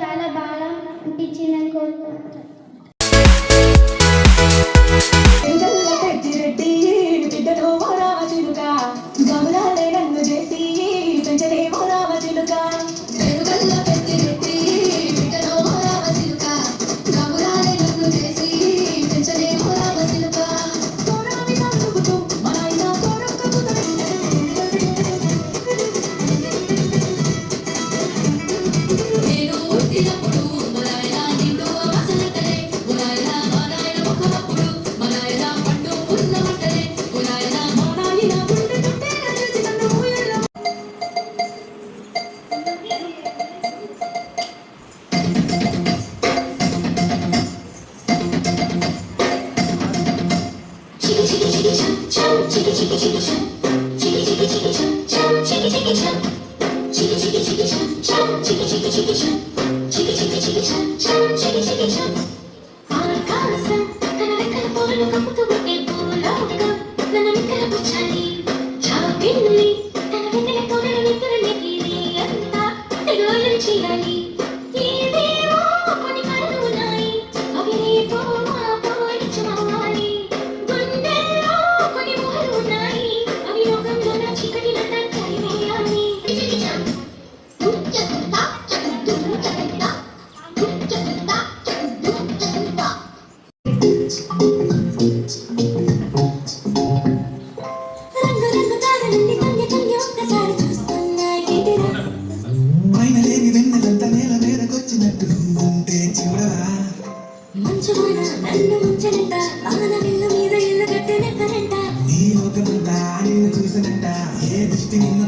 చాలా బాగా అనిపించిందని కోరుకుంటున్నాను. ఆకాశం తన రెక్కల పోరును కప్పుతూ ఉంటే భూలోకం నన్ను నిక్కరపుచ్చాలి. చాపింది తన వెన్నెల తోడలు నిద్రలేకి అంతా తెగోళ్ళని చేయాలి. ఏవేవో కొన్ని కలలు ఉన్నాయి, అవి రేపో మాపో నిజమవ్వాలి. గుండెల్లో కొన్ని ఊహలు ఉన్నాయి, అవి లోకంలో నా చీకటి నంతా కలివేయాలి. మంచువాన నన్ను ముంచనంట, వాన విల్లు మీద ఇల్లు కట్టిన కరెంట. ఈ లోకమంతా నిన్ను చూసనంట, ఏ దృష్టి నిన్ను